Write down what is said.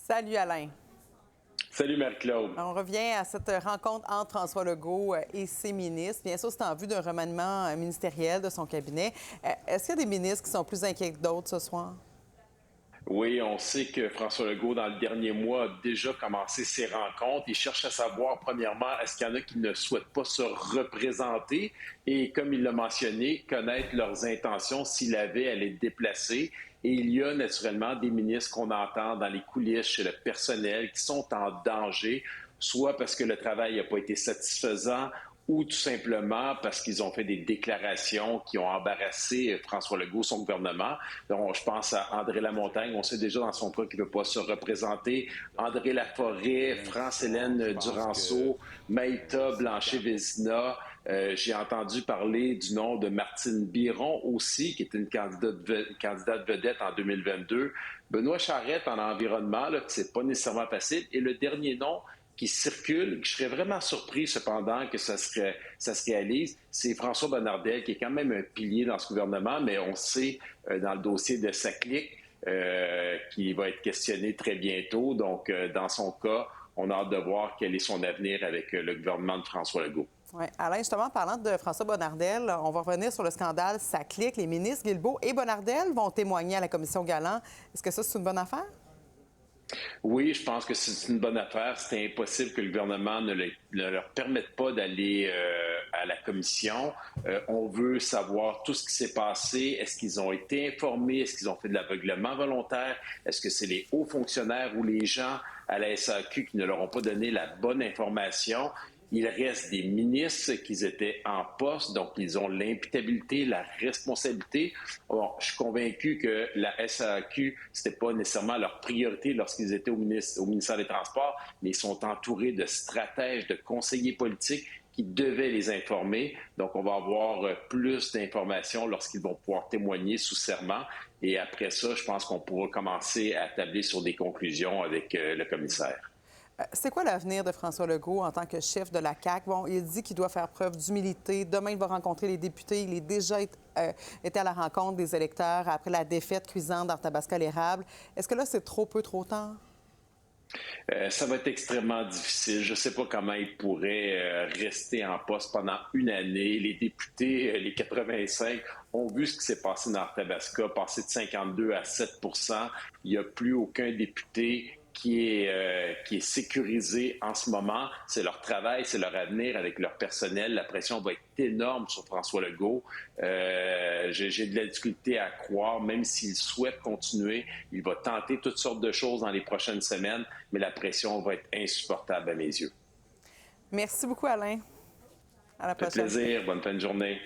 Salut Alain. Salut Marie-Claude. On revient à cette rencontre entre François Legault et ses ministres. Bien sûr, c'est en vue d'un remaniement ministériel de son cabinet. Est-ce qu'il y a des ministres qui sont plus inquiets que d'autres ce soir? Oui, on sait que François Legault, dans le dernier mois, a déjà commencé ses rencontres. Il cherche à savoir, premièrement, est-ce qu'il y en a qui ne souhaitent pas se représenter et, comme il l'a mentionné, connaître leurs intentions s'il avait à les déplacer. Et il y a naturellement des ministres qu'on entend dans les coulisses chez le personnel qui sont en danger, soit parce que le travail n'a pas été satisfaisant ou tout simplement parce qu'ils ont fait des déclarations qui ont embarrassé François Legault, son gouvernement. Donc, je pense à André Lamontagne, on sait déjà dans son cas qu'il ne veut pas se représenter. André Laforêt, France-Hélène Duranceau, Maïta Blanchet-Vézina. J'ai entendu parler du nom de Martine Biron aussi, qui est une candidate vedette en 2022. Benoît Charette en environnement, là, c'est pas nécessairement facile. Et le dernier nom qui circule, je serais vraiment surpris cependant que ça se réalise, c'est François Bonnardel, qui est quand même un pilier dans ce gouvernement, mais on sait dans le dossier de sa clique qui va être questionné très bientôt. Donc, dans son cas, on a hâte de voir quel est son avenir avec le gouvernement de François Legault. Oui. Alain, justement, parlant de François Bonnardel, on va revenir sur le scandale Ça clique. Les ministres Guilbeault et Bonnardel vont témoigner à la commission Galland. Est-ce que ça, c'est une bonne affaire? Oui, je pense que c'est une bonne affaire. C'est impossible que le gouvernement ne leur permette pas d'aller à la commission. On veut savoir tout ce qui s'est passé. Est-ce qu'ils ont été informés? Est-ce qu'ils ont fait de l'aveuglement volontaire? Est-ce que c'est les hauts fonctionnaires ou les gens à la SAQ qui ne leur ont pas donné la bonne information? Il reste des ministres qui étaient en poste, donc ils ont l'imputabilité, la responsabilité. Bon, je suis convaincu que la SAQ, c'était pas nécessairement leur priorité lorsqu'ils étaient au ministère des Transports, mais ils sont entourés de stratèges, de conseillers politiques qui devaient les informer. Donc, on va avoir plus d'informations lorsqu'ils vont pouvoir témoigner sous serment. Et après ça, je pense qu'on pourra commencer à tabler sur des conclusions avec le commissaire. C'est quoi l'avenir de François Legault en tant que chef de la CAQ? Bon, il dit qu'il doit faire preuve d'humilité. Demain, il va rencontrer les députés. Il est déjà été à la rencontre des électeurs après la défaite cuisante d'Arthabasca-l'Érable. Est-ce que là, c'est trop peu, trop tard? Ça va être extrêmement difficile. Je ne sais pas comment il pourrait rester en poste pendant une année. Les députés, les 85, ont vu ce qui s'est passé dans Arthabasca, passé de 52 à 7. Il n'y a plus aucun député qui est sécurisé en ce moment. C'est leur travail, c'est leur avenir avec leur personnel. La pression va être énorme sur François Legault. J'ai de la difficulté à croire, même s'il souhaite continuer, il va tenter toutes sortes de choses dans les prochaines semaines, mais la pression va être insupportable à mes yeux. Merci beaucoup, Alain. À la Ça fait prochaine. plaisir. Bonne fin de journée.